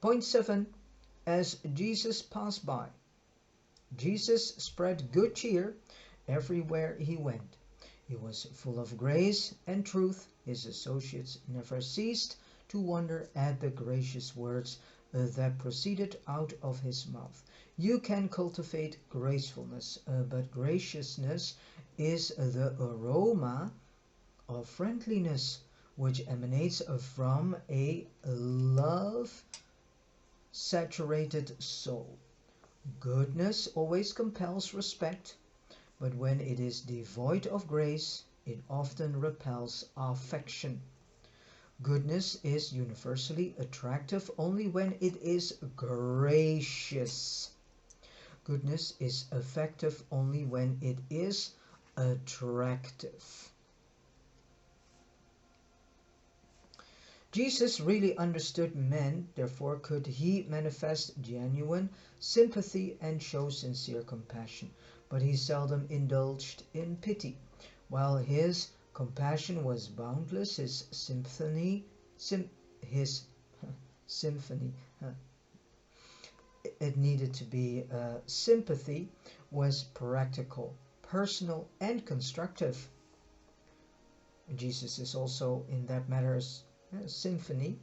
Point 7. As Jesus passed by. Jesus spread good cheer everywhere he went. He was full of grace and truth. His associates never ceased to wonder at the gracious words that proceeded out of his mouth. You can cultivate gracefulness, but graciousness is the aroma of friendliness, which emanates from a love-saturated soul. Goodness always compels respect, but when it is devoid of grace, it often repels affection. Goodness is universally attractive only when it is gracious. Goodness is effective only when it is attractive. Jesus really understood men, therefore could he manifest genuine sympathy and show sincere compassion, but he seldom indulged in pity. While his compassion was boundless, his symphony, it needed to be sympathy, was practical, personal, and constructive. Jesus is also in that matter symphony.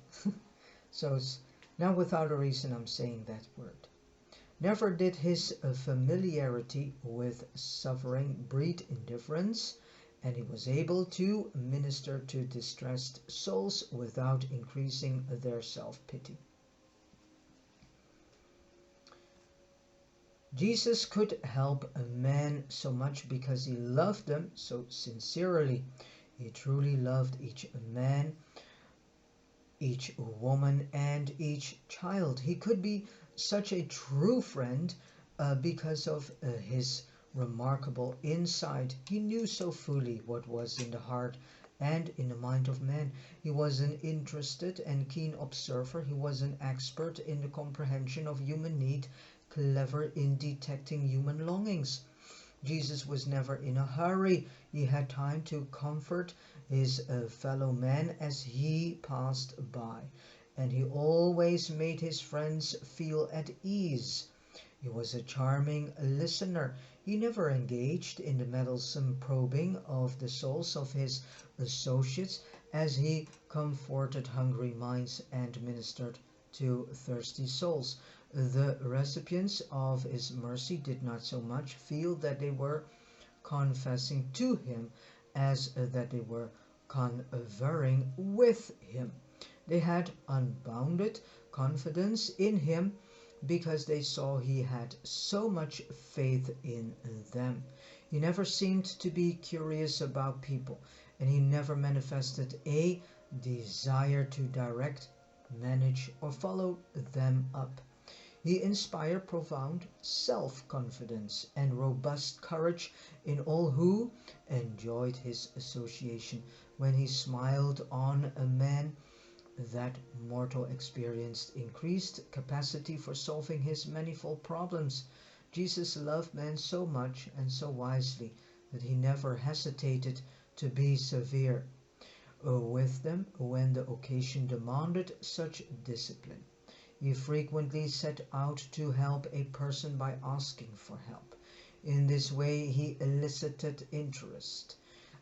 So it's not without a reason I'm saying that word. Never did his familiarity with suffering breed indifference, and he was able to minister to distressed souls without increasing their self-pity. Jesus could help a man so much because he loved them so sincerely. He truly loved each man, each woman, and each child. He could be such a true friend because of his remarkable insight. He knew so fully what was in the heart and in the mind of man. He was an interested and keen observer. He was an expert in the comprehension of human need, clever in detecting human longings. Jesus was never in a hurry. He had time to comfort his fellow man as he passed by. And he always made his friends feel at ease. He was a charming listener. He never engaged in the meddlesome probing of the souls of his associates as he comforted hungry minds and ministered to thirsty souls. The recipients of his mercy did not so much feel that they were confessing to him as that they were conferring with him. They had unbounded confidence in him because they saw he had so much faith in them. He never seemed to be curious about people, and he never manifested a desire to direct, manage, or follow them up. He inspired profound self-confidence and robust courage in all who enjoyed his association. When he smiled on a man, that mortal experienced increased capacity for solving his manifold problems. Jesus loved men so much and so wisely that he never hesitated to be severe with them when the occasion demanded such discipline. He frequently set out to help a person by asking for help. In this way he elicited interest,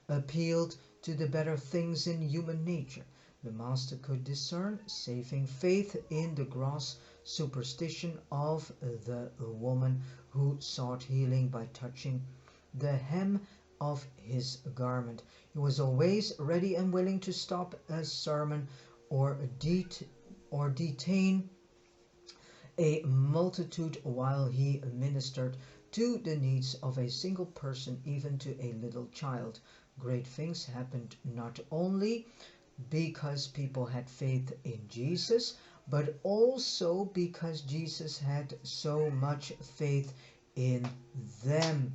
appealed to the better things in human nature. The Master could discern saving faith in the gross superstition of the woman who sought healing by touching the hem of his garment. He was always ready and willing to stop a sermon or detain a multitude while he ministered to the needs of a single person, even to a little child. Great things happened not only because people had faith in Jesus, but also because Jesus had so much faith in them.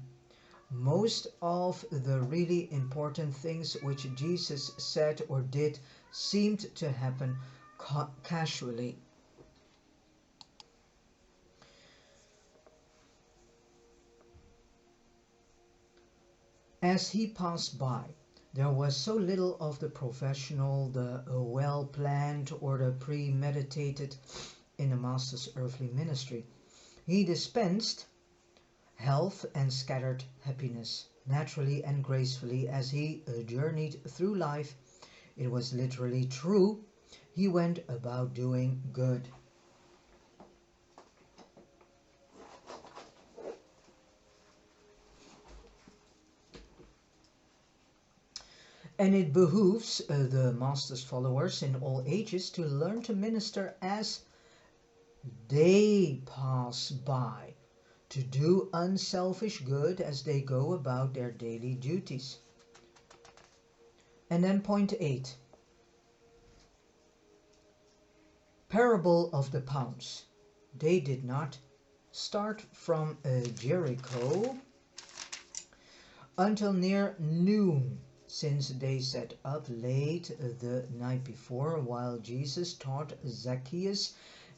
Most of the really important things which Jesus said or did seemed to happen casually. As he passed by, there was so little of the professional, the well-planned, or the premeditated in the Master's earthly ministry. He dispensed health and scattered happiness, naturally and gracefully as he journeyed through life. It was literally true. He went about doing good. And it behooves the Master's followers in all ages to learn to minister as they pass by, to do unselfish good as they go about their daily duties. And then point 8. Parable of the pounds. They did not start from Jericho until near noon, since they sat up late the night before while Jesus taught Zacchaeus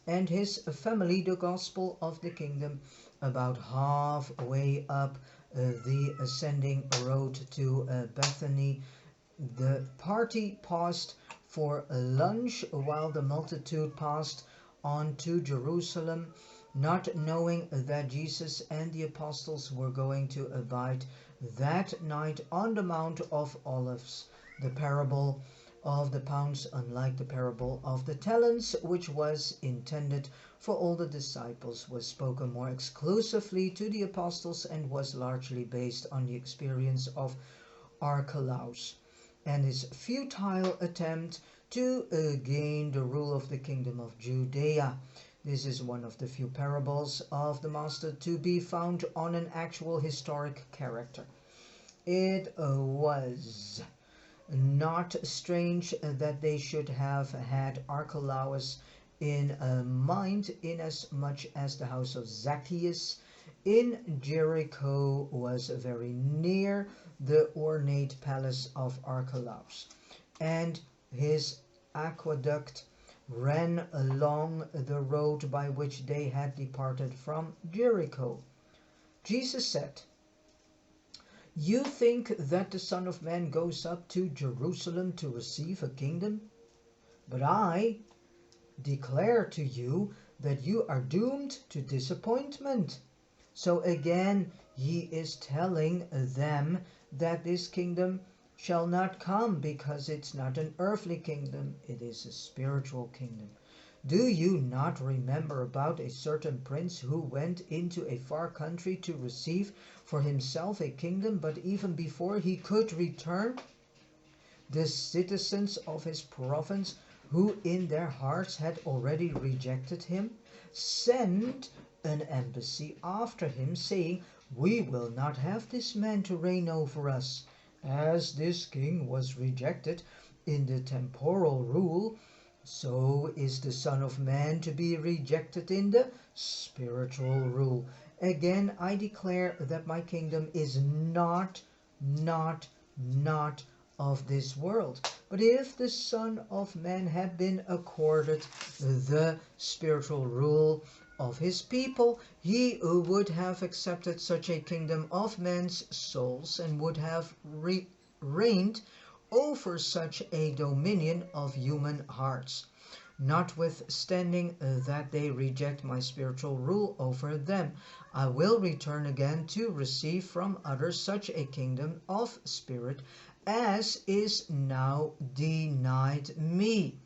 and his family the gospel of the kingdom. About halfway up the ascending road to Bethany, the party paused for lunch while the multitude passed on to Jerusalem, not knowing that Jesus and the apostles were going to abide that night on the Mount of Olives. The parable of the pounds, unlike the parable of the talents, which was intended for all the disciples, was spoken more exclusively to the apostles and was largely based on the experience of Archelaus and his futile attempt to gain the rule of the kingdom of Judea. This is one of the few parables of the Master to be found on an actual historic character. It was not strange that they should have had Archelaus in mind, inasmuch as the house of Zacchaeus in Jericho was very near the ornate palace of Archelaus, and his aqueduct ran along the road by which they had departed from Jericho. Jesus said, "You think that the Son of Man goes up to Jerusalem to receive a kingdom? But I declare to you that you are doomed to disappointment." So again, he is telling them that this kingdom shall not come, because it's not an earthly kingdom, it is a spiritual kingdom. Do you not remember about a certain prince who went into a far country to receive for himself a kingdom, but even before he could return, the citizens of his province, who in their hearts had already rejected him, sent an embassy after him, saying, "We will not have this man to reign over us." As this king was rejected in the temporal rule, so is the Son of Man to be rejected in the spiritual rule. Again, I declare that my kingdom is not of this world. But if the Son of Man had been accorded the spiritual rule of his people, he would have accepted such a kingdom of men's souls, and would have reigned over such a dominion of human hearts. Notwithstanding that they reject my spiritual rule over them, I will return again to receive from others such a kingdom of spirit as is now denied me.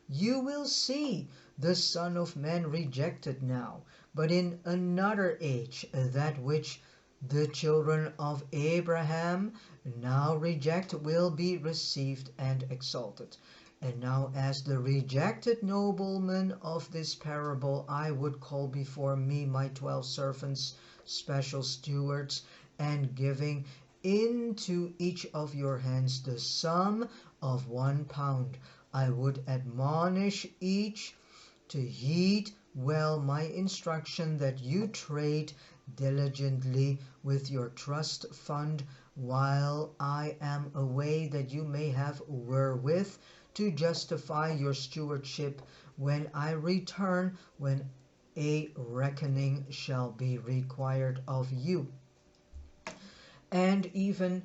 You will see the Son of Man rejected now, but in another age that which the children of Abraham now reject will be received and exalted. And now, as the rejected nobleman of this parable, I would call before me my 12 servants, special stewards, and giving into each of your hands the sum of 1 pound, I would admonish each to heed well my instruction, that you trade diligently with your trust fund while I am away, that you may have wherewith to justify your stewardship when I return, when a reckoning shall be required of you. And even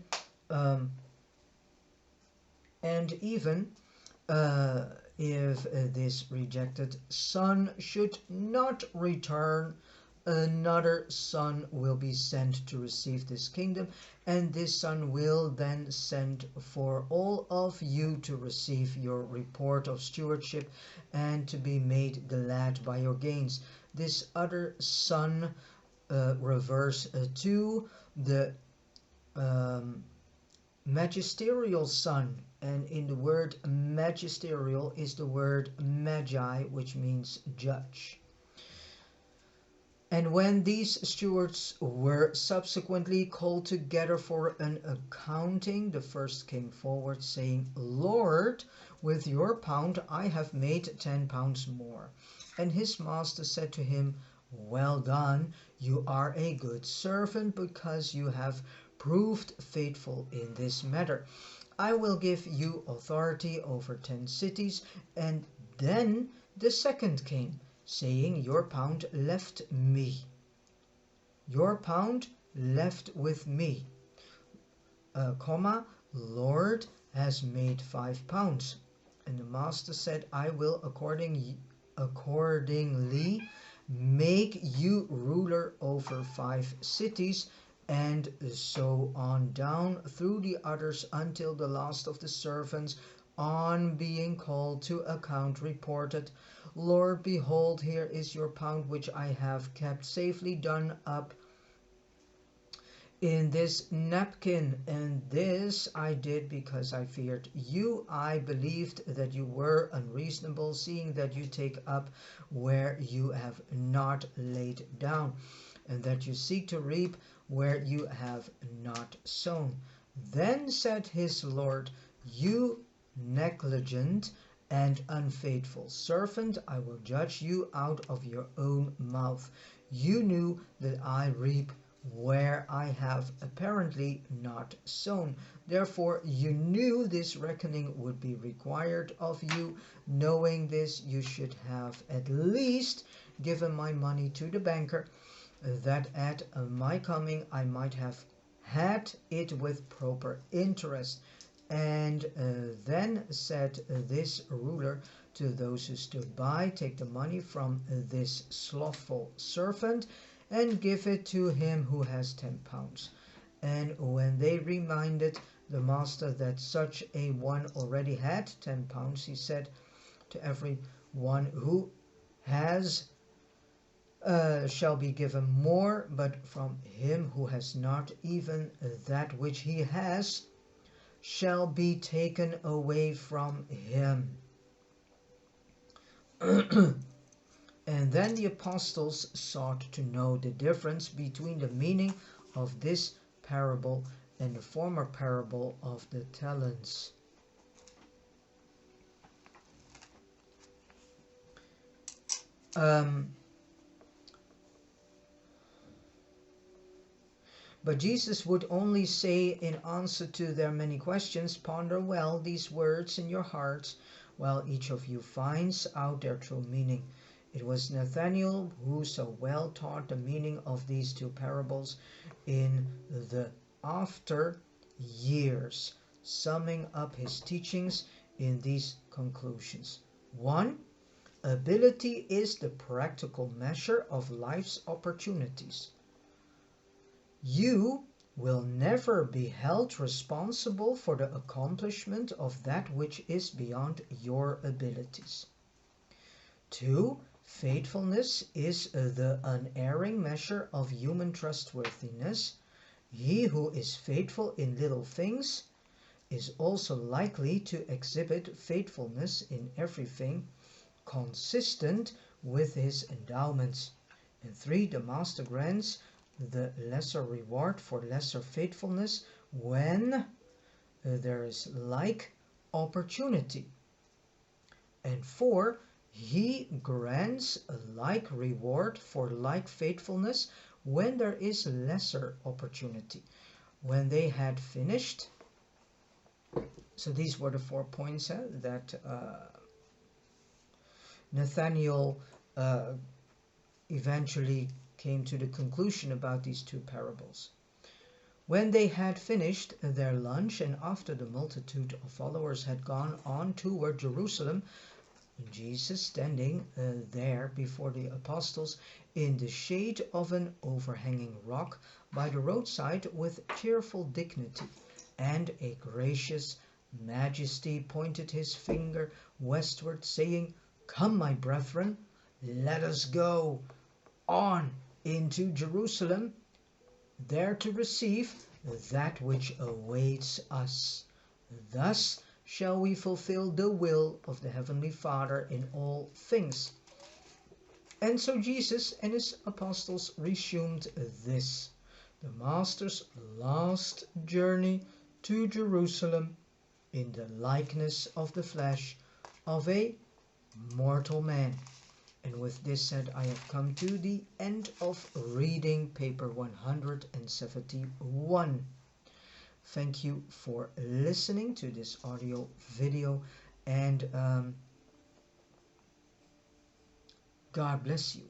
if this rejected son should not return, another son will be sent to receive this kingdom, and this son will then send for all of you to receive your report of stewardship and to be made glad by your gains. This other son refers to the magisterial son, and in the word magisterial is the word magi, which means judge. And when these stewards were subsequently called together for an accounting, the first came forward, saying, "Lord, with your pound I have made 10 pounds more." And his master said to him, "Well done, you are a good servant, because you have proved faithful in this matter. I will give you authority over 10 cities. And then the second came, saying, "Your pound left me. Your pound left with me, Lord has made 5 pounds. And the master said, "I will accordingly make you ruler over 5 cities." And so on down through the others, until the last of the servants, on being called to account, reported, "Lord, behold, here is your pound, which I have kept safely done up in this napkin. And this I did because I feared you. I believed that you were unreasonable, seeing that you take up where you have not laid down, and that you seek to reap where you have not sown." Then said his Lord, "You negligent and unfaithful servant, I will judge you out of your own mouth. You knew that I reap where I have apparently not sown. Therefore, you knew this reckoning would be required of you. Knowing this, you should have at least given my money to the banker, that at my coming I might have had it with proper interest. And then said this ruler to those who stood by, take the money from this slothful servant and give it to him who has 10 pounds. And when they reminded the master that such a one already had 10 pounds, he said to every one who has shall be given more, but from him who has not, even that which he has shall be taken away from him. And then the apostles sought to know the difference between the meaning of this parable and the former parable of the talents. But Jesus would only say in answer to their many questions, ponder well these words in your hearts, while each of you finds out their true meaning. It was Nathanael who so well taught the meaning of these two parables in the after years, summing up his teachings in these conclusions. 1. Ability is the practical measure of life's opportunities. You will never be held responsible for the accomplishment of that which is beyond your abilities. 2. Faithfulness is the unerring measure of human trustworthiness. He who is faithful in little things is also likely to exhibit faithfulness in everything, consistent with his endowments. And 3. The master grants the lesser reward for lesser faithfulness when there is like opportunity. And 4. He grants a like reward for like faithfulness when there is lesser opportunity. When they had finished, so these were the 4 points that Nathanael eventually came to the conclusion about these two parables. When they had finished their lunch, and after the multitude of followers had gone on toward Jerusalem, Jesus, standing there before the apostles in the shade of an overhanging rock by the roadside with cheerful dignity and a gracious majesty, pointed his finger westward, saying, Come, my brethren, let us go on into Jerusalem, there to receive that which awaits us. Thus shall we fulfill the will of the Heavenly Father in all things. And so Jesus and his apostles resumed this, the Master's last journey to Jerusalem, in the likeness of the flesh of a mortal man. And with this said, I have come to the end of reading paper 171. Thank you for listening to this audio video, and God bless you.